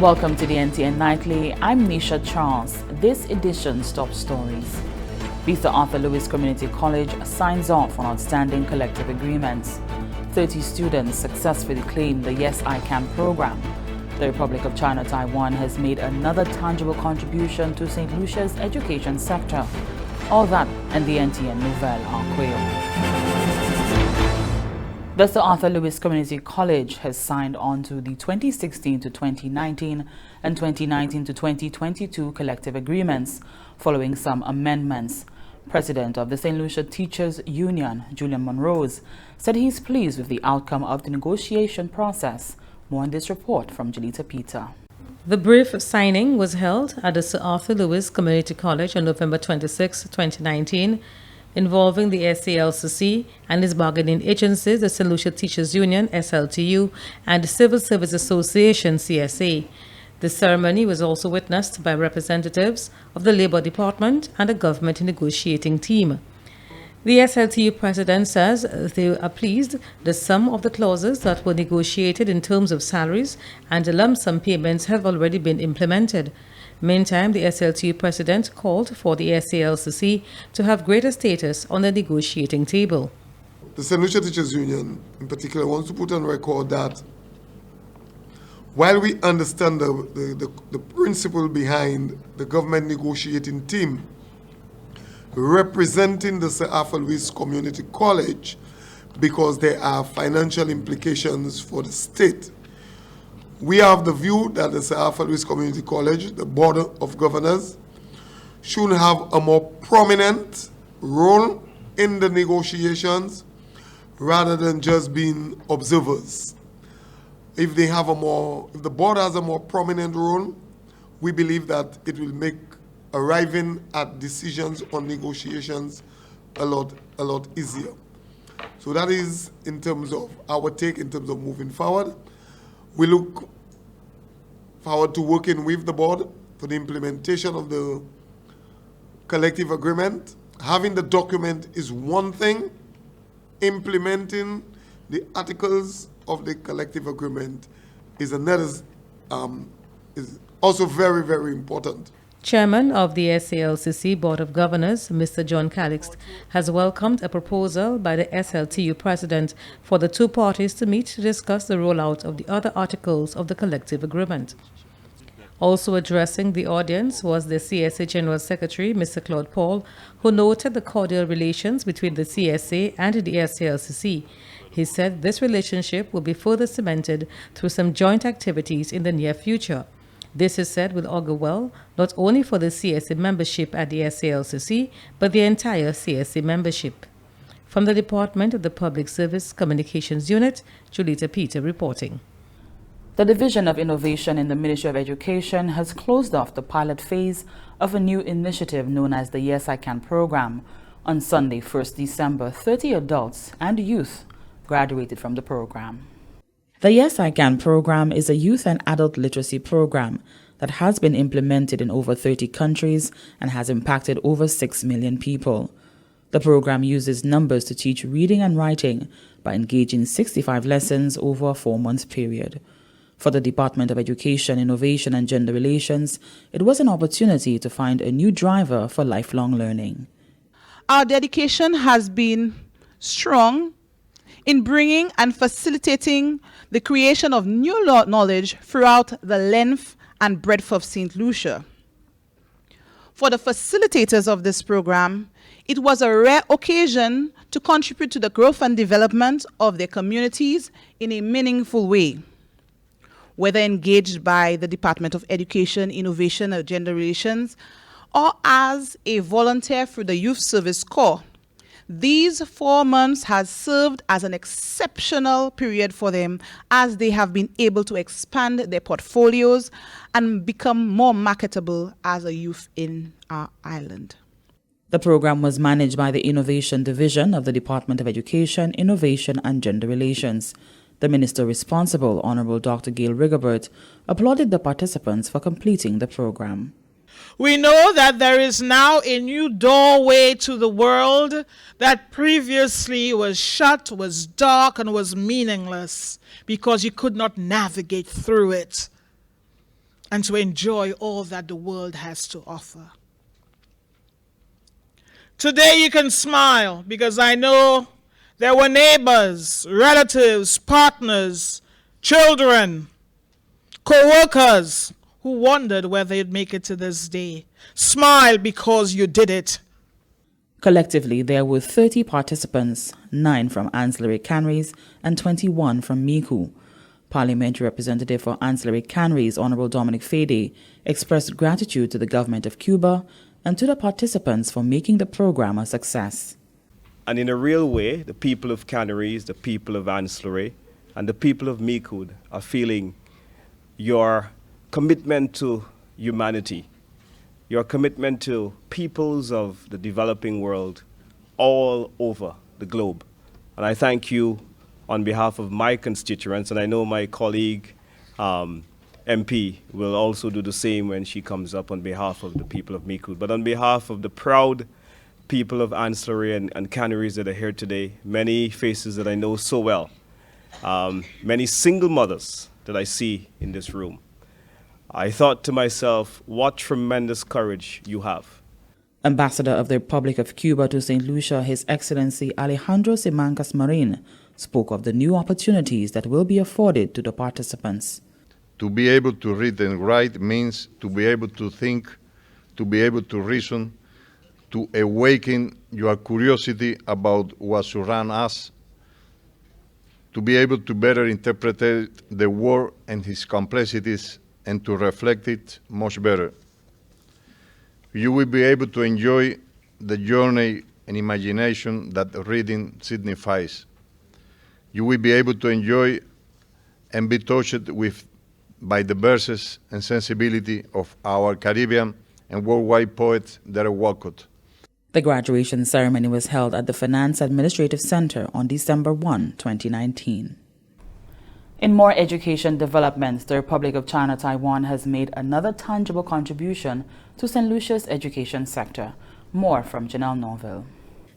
Welcome to the NTN Nightly. I'm Nisha Charles. This edition's top stories. Sir Arthur Lewis Community College signs off on outstanding collective agreements. 30 students successfully claim the Yes I Can program. The Republic of China Taiwan has made another tangible contribution to Saint Lucia's education sector. All that and the NTN Nouvelle en Creole. The Sir Arthur Lewis Community College has signed on to the 2016 to 2019 and 2019 to 2022 collective agreements following some amendments. President of the Saint Lucia Teachers Union, Julian Monrose, said he is pleased with the outcome of the negotiation process. More on this report from Jelita Peter. The brief signing was held at the Sir Arthur Lewis Community College on November 26, 2019, involving the SALCC and its bargaining agencies, the Saint Lucia Teachers Union, SLTU, and the Civil Service Association, CSA. The ceremony was also witnessed by representatives of the Labour Department and the government negotiating team. The SLTU president says they are pleased that some of the clauses that were negotiated in terms of salaries and the lump sum payments have already been implemented. Meantime, the SLTU president called for the SALCC to have greater status on the negotiating table. The Saint Lucia Teachers Union, in particular, wants to put on record that while we understand the principle behind the government negotiating team representing the Sir Arthur Lewis Community College, because there are financial implications for the state, we have the view that the Sir Arthur Lewis Community College, the Board of Governors, should have a more prominent role in the negotiations rather than just being observers. If the board has a more prominent role, we believe that it will make arriving at decisions on negotiations a lot easier. So that is in terms of our take in terms of moving forward. We look forward to working with the board for the implementation of the collective agreement. Having the document is one thing. Implementing the articles of the collective agreement is another, is also very, very important. Chairman of the SALCC Board of Governors, Mr. John Calix, has welcomed a proposal by the SLTU president for the two parties to meet to discuss the rollout of the other articles of the collective agreement. Also addressing the audience was the CSA General Secretary, Mr. Claude Paul, who noted the cordial relations between the CSA and the SALCC. He said this relationship will be further cemented through some joint activities in the near future. This is said will augur well not only for the CSA membership at the SALCC, but the entire CSA membership. From the Department of the Public Service Communications Unit, Julita Peter reporting. The Division of Innovation in the Ministry of Education has closed off the pilot phase of a new initiative known as the Yes I Can program. On Sunday, 1st December, 30 adults and youth graduated from the program. The Yes I Can program is a youth and adult literacy program that has been implemented in over 30 countries and has impacted over 6 million people. The program uses numbers to teach reading and writing by engaging 65 lessons over a 4-month period. For the Department of Education, Innovation and Gender Relations, it was an opportunity to find a new driver for lifelong learning. Our dedication has been strong in bringing and facilitating the creation of new knowledge throughout the length and breadth of Saint Lucia. For the facilitators of this program, it was a rare occasion to contribute to the growth and development of their communities in a meaningful way. Whether engaged by the Department of Education, Innovation and Gender Relations, or as a volunteer through the Youth Service Corps, these 4 months has served as an exceptional period for them as they have been able to expand their portfolios and become more marketable as a youth in our island. The program was managed by the Innovation Division of the Department of Education, Innovation and Gender Relations. The minister responsible, Honorable Dr. Gail Rigobert, applauded the participants for completing the program. We know that there is now a new doorway to the world that previously was shut, was dark, and was meaningless because you could not navigate through it. and to enjoy all that the world has to offer. Today you can smile because I know there were neighbors, relatives, partners, children, co-workers who wondered whether you'd make it to this day. Smile because you did it. Collectively, there were 30 participants, 9 from ancillary canneries and 21 from Miku. Parliamentary Representative for Ancillary Canneries, Honorable Dominic Fede, expressed gratitude to the government of Cuba and to the participants for making the program a success. And in a real way, the people of canneries, the people of ancillary, and the people of Miku are feeling your commitment to humanity, your commitment to peoples of the developing world all over the globe. And I thank you on behalf of my constituents, and I know my colleague, MP, will also do the same when she comes up on behalf of the people of Miku. But on behalf of the proud people of ancillary and canneries that are here today, many faces that I know so well, many single mothers that I see in this room, I thought to myself, what tremendous courage you have. Ambassador of the Republic of Cuba to Saint Lucia, His Excellency Alejandro Simancas Marin, spoke of the new opportunities that will be afforded to the participants. To be able to read and write means to be able to think, to be able to reason, to awaken your curiosity about what surrounds us, to be able to better interpret the world and its complexities and to reflect it much better. You will be able to enjoy the journey and imagination that reading signifies. You will be able to enjoy and be touched by the verses and sensibility of our Caribbean and worldwide poets that are walked. The graduation ceremony was held at the Finance Administrative Center on December 1, 2019. In more education developments, the Republic of China Taiwan has made another tangible contribution to Saint Lucia's education sector. More from Janelle Norville.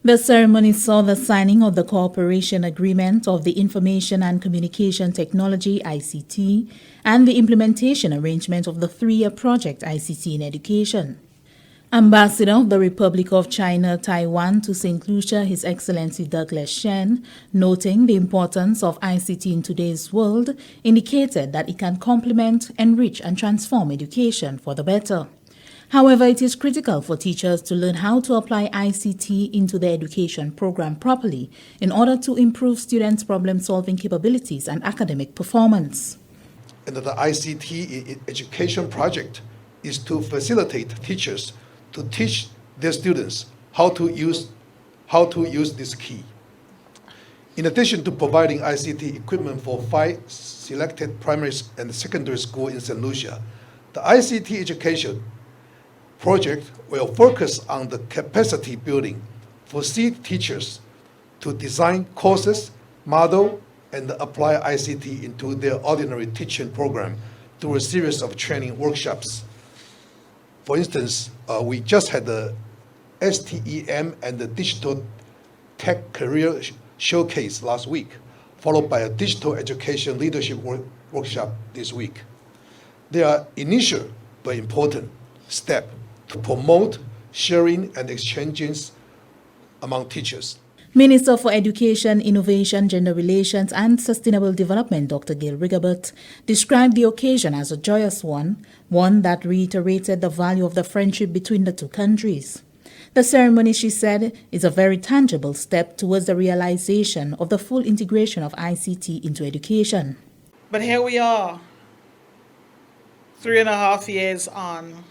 The ceremony saw the signing of the cooperation agreement of the Information and Communication Technology ICT and the implementation arrangement of the 3-year project ICT in Education. Ambassador of the Republic of China Taiwan to Saint Lucia, His Excellency Douglas Shen, noting the importance of ICT in today's world, indicated that it can complement, enrich and transform education for the better. However, it is critical for teachers to learn how to apply ICT into their education program properly in order to improve students' problem-solving capabilities and academic performance. And the ICT education project is to facilitate teachers to teach their students how to use this key. In addition to providing ICT equipment for 5 selected primary and secondary schools in Saint Lucia, the ICT education project will focus on the capacity building for seed teachers to design courses, model, and apply ICT into their ordinary teaching program through a series of training workshops. For instance, we just had the STEM and the Digital Tech Career Showcase last week, followed by a Digital Education Leadership Workshop this week. They are initial but important steps to promote sharing and exchanges among teachers. Minister for Education, Innovation, Gender Relations and Sustainable Development, Dr. Gail Rigobert, described the occasion as a joyous one that reiterated the value of the friendship between the two countries. The ceremony, she said, is a very tangible step towards the realization of the full integration of ICT into education. But here we are, 3.5 years on,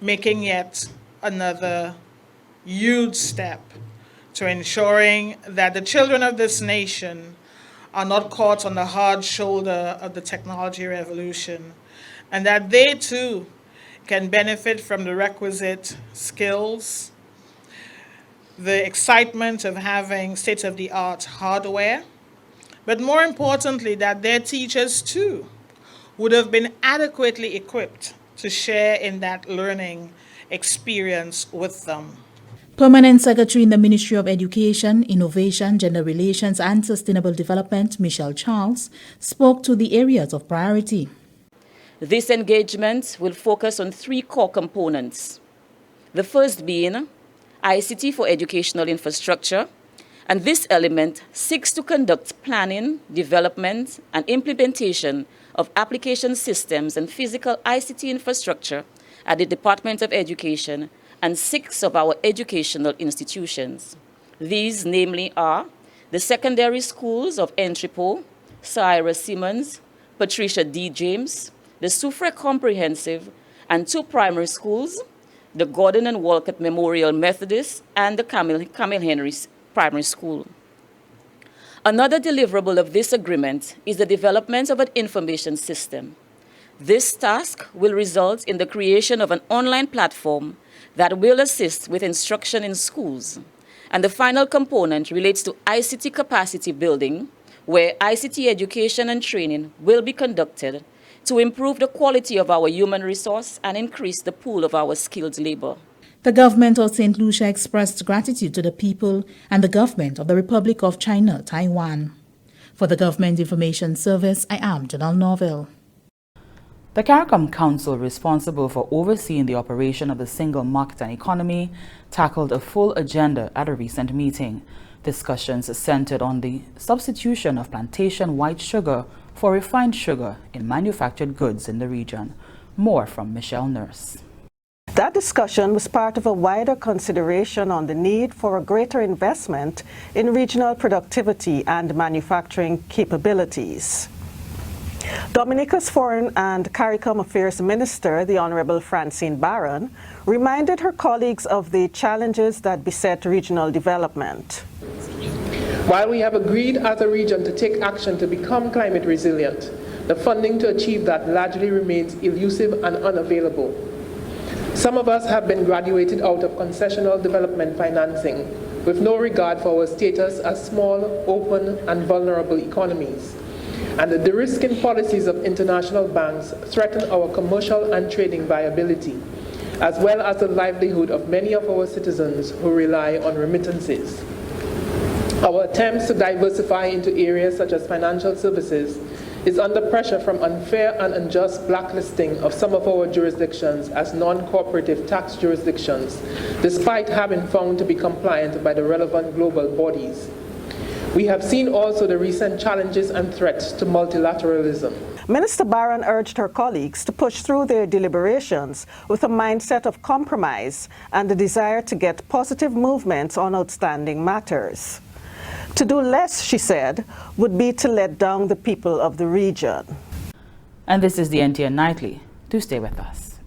making yet another huge step to ensuring that the children of this nation are not caught on the hard shoulder of the technology revolution, and that they too can benefit from the requisite skills, the excitement of having state-of-the-art hardware, but more importantly, that their teachers too would have been adequately equipped to share in that learning experience with them. Permanent Secretary in the Ministry of Education, Innovation, Gender Relations and Sustainable Development, Michelle Charles, spoke to the areas of priority. This engagement will focus on 3 core components. The first being ICT for educational infrastructure, and this element seeks to conduct planning, development, and implementation of application systems and physical ICT infrastructure at the Department of Education and 6 of our educational institutions. These namely are the secondary schools of Entrepot, Sir Ira Simmons, Patricia D. James, the Soufre Comprehensive, and 2 primary schools, the Gordon and Walcott Memorial Methodist and the Camille Henry Primary School. Another deliverable of this agreement is the development of an information system. This task will result in the creation of an online platform that will assist with instruction in schools. And the final component relates to ICT capacity building, where ICT education and training will be conducted to improve the quality of our human resource and increase the pool of our skilled labor. The government of Saint Lucia expressed gratitude to the people and the government of the Republic of China Taiwan. For the Government Information Service, I am Janelle Norville. The CARICOM Council, responsible for overseeing the operation of the single market and economy, tackled a full agenda at a recent meeting. Discussions centered on the substitution of plantation white sugar for refined sugar in manufactured goods in the region. More from Michelle Nurse. That discussion was part of a wider consideration on the need for a greater investment in regional productivity and manufacturing capabilities. Dominica's Foreign and CARICOM Affairs Minister, the Honorable Francine Barron, reminded her colleagues of the challenges that beset regional development. While we have agreed as a region to take action to become climate resilient, the funding to achieve that largely remains elusive and unavailable. Some of us have been graduated out of concessional development financing with no regard for our status as small, open, and vulnerable economies. And the de-risking policies of international banks threaten our commercial and trading viability, as well as the livelihood of many of our citizens who rely on remittances. Our attempts to diversify into areas such as financial services is under pressure from unfair and unjust blacklisting of some of our jurisdictions as non-cooperative tax jurisdictions, despite having found to be compliant by the relevant global bodies. We have seen also the recent challenges and threats to multilateralism. Minister Barron urged her colleagues to push through their deliberations with a mindset of compromise and the desire to get positive movements on outstanding matters. To do less, she said, would be to let down the people of the region. And this is the NTN Nightly. Do stay with us.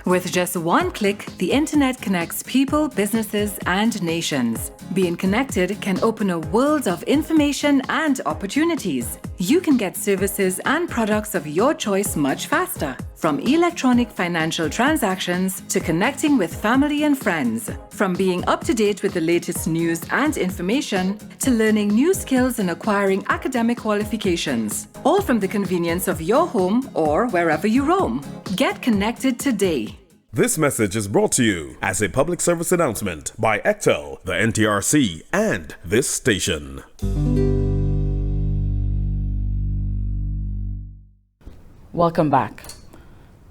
With just one click, the internet connects people, businesses, and nations. Being connected can open a world of information and opportunities. You can get services and products of your choice much faster. From electronic financial transactions to connecting with family and friends. From being up to date with the latest news and information to learning new skills and acquiring academic qualifications. All from the convenience of your home or wherever you roam. Get connected today. This message is brought to you as a public service announcement by ECTEL, the NTRC, and this station. Welcome back.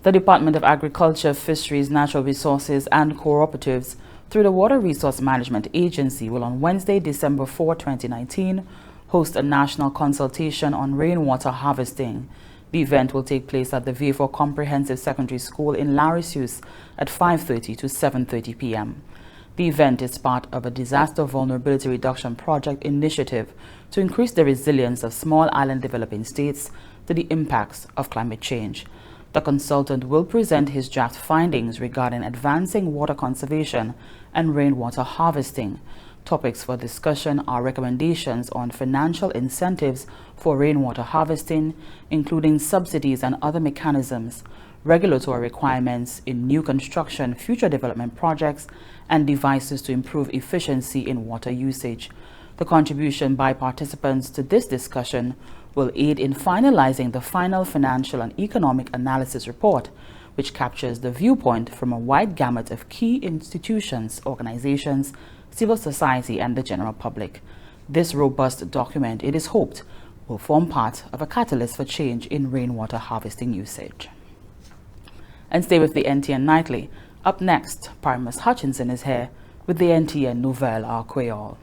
The Department of Agriculture, Fisheries, Natural Resources, and Cooperatives, through the Water Resource Management Agency, will on Wednesday, December 4, 2019, host a national consultation on rainwater harvesting. The event will take place at the V4 Comprehensive Secondary School in Larissus at 5:30 to 7:30 p.m. The event is part of a disaster vulnerability reduction project initiative to increase the resilience of small island developing states to the impacts of climate change. The consultant will present his draft findings regarding advancing water conservation and rainwater harvesting. Topics for discussion are recommendations on financial incentives for rainwater harvesting, including subsidies and other mechanisms, regulatory requirements in new construction, future development projects, and devices to improve efficiency in water usage. The contribution by participants to this discussion will aid in finalizing the final financial and economic analysis report, which captures the viewpoint from a wide gamut of key institutions, organizations, civil society, and the general public. This robust document, it is hoped, will form part of a catalyst for change in rainwater harvesting usage. And stay with the NTN Nightly. Up next, Primus Hutchinson is here with the NTN Nouvelle en Creole.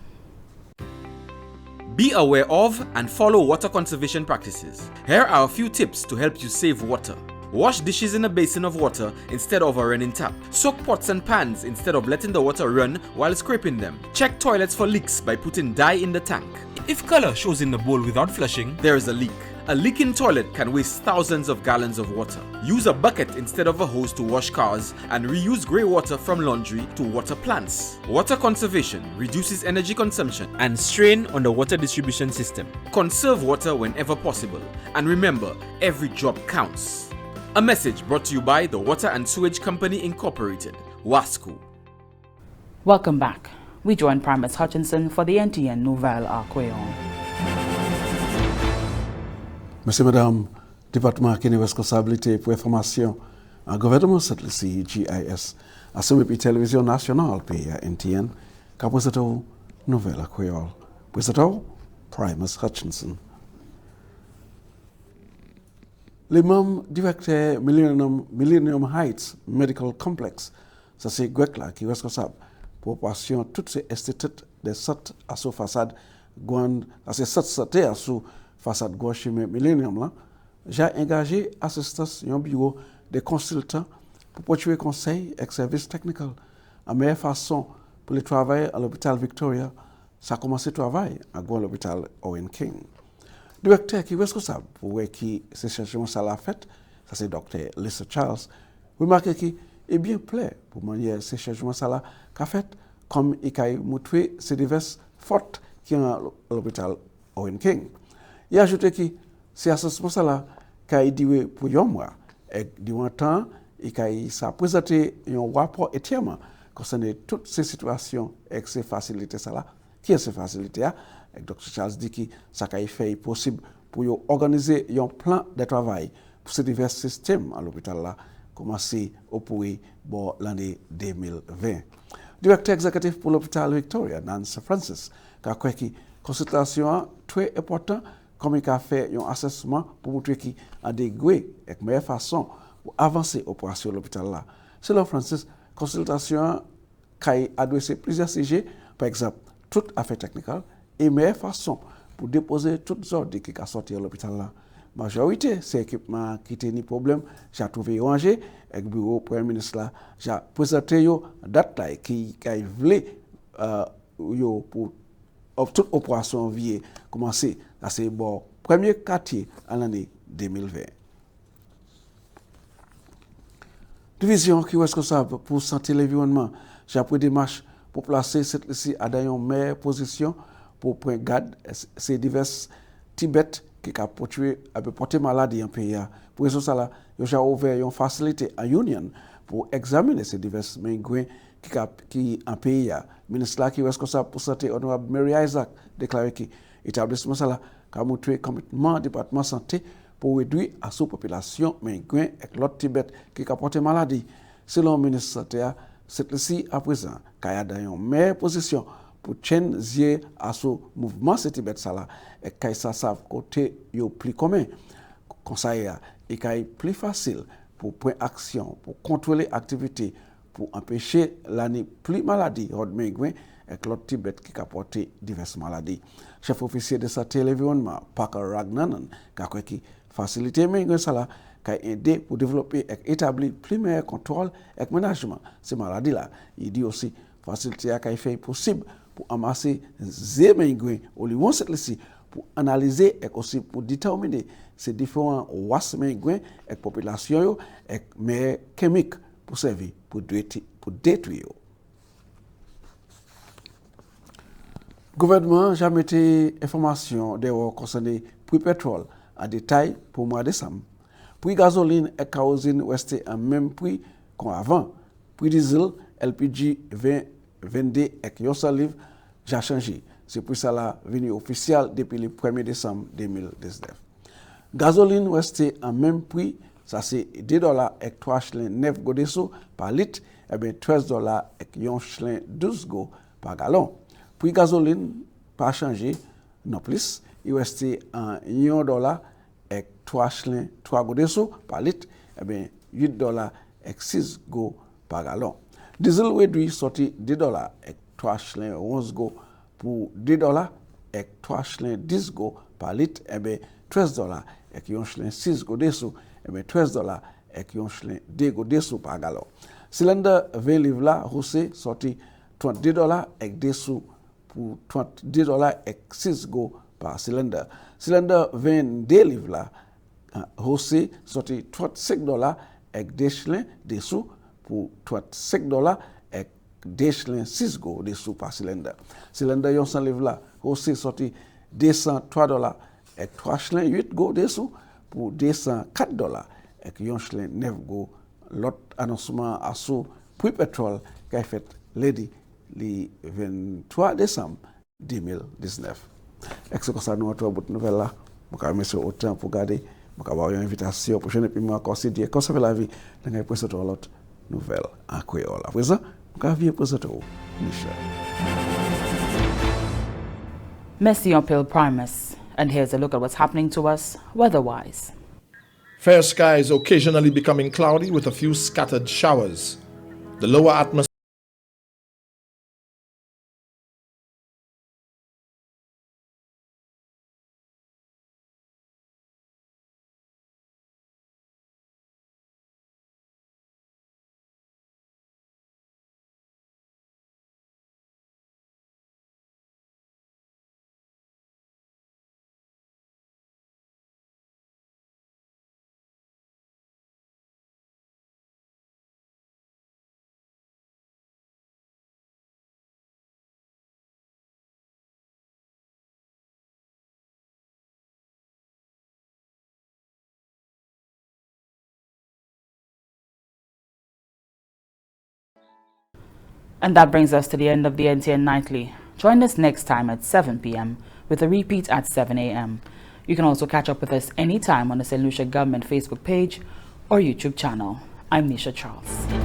Be aware of and follow water conservation practices. Here are a few tips to help you save water. Wash dishes in a basin of water instead of a running tap. Soak pots and pans instead of letting the water run while scraping them. Check toilets for leaks by putting dye in the tank. If color shows in the bowl without flushing, there is a leak. A leaking toilet can waste thousands of gallons of water. Use a bucket instead of a hose to wash cars and reuse grey water from laundry to water plants. Water conservation reduces energy consumption and strain on the water distribution system. Conserve water whenever possible. And remember, every drop counts. A message brought to you by the Water and Sewage Company Incorporated, WASCO. Welcome back. We join Primus Hutchinson for the NTN Nouvelle en Creole. Monsieur, Madame, Département qui est responsabilité pour information en gouvernement Saint Lucia GIS, assumé par Télévision Nationale pays NTN, qu'a présenté Nouvelle en Creole. Présenté Primus Hutchinson. Les membres directeur Millennium Heights Medical Complex, ça c'est Gwek là qui est responsable pour passion toutes ces instituts de sat à sous façade grande, c'est sat à sous façade gauche Millennium là, j'ai engagé assistance un bureau de consultants pour porter conseil et services techniques. La meilleure façon pour le travail à l'hôpital Victoria, ça a commencé à travailler à l'hôpital Owen King. Directeur qui est responsable pour qui ce changement ça l'a fait, ça c'est Dr. Lisa Charles. Remarquez qu'il est bien plaît pour manier ce changement ça là qu'a fait comme il a montré ces diverses fautes qui ont à l'hôpital Owen King. Il a ajouté que c'est assessment ça là qu'a dit pour un mois et durant temps il a présenté un rapport entièrement concernant toutes ces situations et ces facilités ça là qui est ces facilités là. Dr. Charles dit que ça a fait possible pour organiser un plan de travail pour ces divers systèmes à l'hôpital là, commencer au pourri pour l'année 2020. Directeur exécutif pour l'hôpital Victoria, Nancy Francis, qui a dit que la consultation est très importante, comme il a fait un assessment pour montrer qu'il a des et meilleure façon pour avancer l'opération de l'hôpital là. Selon Francis, la consultation a adressé plusieurs sujets, par exemple, toute affaire technique, et meilleure façon pour déposer toutes les ordres qui sont sortis à l'hôpital là. La majorité, c'est l'équipement qui a des problèmes. J'ai trouvé rangé avec le bureau Premier ministre là. J'ai présenté une date là qui voulait pour toute opération vie commencer. C'est le premier quartier à l'année 2020. Division qui est responsable pour santé et l'environnement. J'ai pris des marches pour placer cette liste à dans une meilleure position pour prendre garde ces diverses Tibet qui a porté maladie en pays. Pour raison ça, j'ai ouvert une facilité à Union pour examiner ces diverses migrants qui en pays. Le ministre qui est responsable pour santé, honorable Mary Isaac, déclaré que l'établissement ça a montré committement du département santé pour réduire la sous-population migrants et l'autre Tibet qui a porté maladie. Selon le ministre santé, cette liste à présent qui a dans une meilleure position pour changer à ce mouvement ce Tibet ça et que ça savent côté yo plus commun conseil et qu'il plus facile pour prendre action pour contrôler l'activité pour empêcher l'année plus maladie hors migrants et l'autre Tibet qui a porté diverses maladies. Chef officier de santé et l'environnement Parker Ragnanan qui faciliter migrants ça qui a aidé pour développer et établir plus meilleur contrôle et management ces maladies là. Il dit aussi faciliter qui a fait possible pour amasser ces migrants au niveau de cette liste pour analyser et aussi pour déterminer ces différents wastes migrants et population et mais chimiques pour servir pour détruire. Le gouvernement a jamais été information concernant prix pétrole en détail pour le mois de décembre. Prix gasoline et kérosène restent à même prix qu'avant. Prix diesel, LPG 22 et Yosa livre j'ai changé. C'est pour ça la venue officielle depuis le 1er décembre 2019. Gasoline restait en même prix, ça c'est $2 et 3 chlins 9 go dessous par litre et bien $13 et 1 chlin 12 go par gallon. Prix gasoline pas changé non plus, UST $1 ek 3 shilling 3 go deso par litre, eh bien $8 ek 6 go par gallon. Diesel réduit sorti $2 ek 3 shilling 11 go pour $2 ek 3 shilling 10 go par litre, eh bien $13 ek 1 shilling 6 go deso, eh bien $13 ek 1 shilling 2 go deso par gallon. Cylinder 20 livres là, roussé sorti $22 ek deso pour $22 ek 6 go par cylinder. Cylinder 22 livres là, roussé sorti $35 ek 2 shilling dessous pour $35 ek 2 shilling 6 go dessous par cylinder. Cylinder 100 livres là, roussé sorti $203 ek 3 shilling 8 go dessous pour $204 ek 1 shilling 9 go. L'autre annoncement à sous prix pétrole qui a fait lundi le 23 décembre 2019. Est-ce que ça nous a trouvé votre nouvelle là? Je vous remercie autant pour garder. Je vous avoir une invitation pour prochaine épisode encore si Dieu conserve la vie. Dans une présenter l'autre nouvelle en créole. À présent, je vais présenter Michel. Merci on Pill Primus. And here's a look at what's happening to us weather-wise. Fair skies occasionally becoming cloudy with a few scattered showers. The lower atmosphere And that brings us to the end of the NTN Nightly. Join us next time at 7 p.m. with a repeat at 7 a.m. You can also catch up with us anytime on the Saint Lucia Government Facebook page or YouTube channel. I'm Nisha Charles.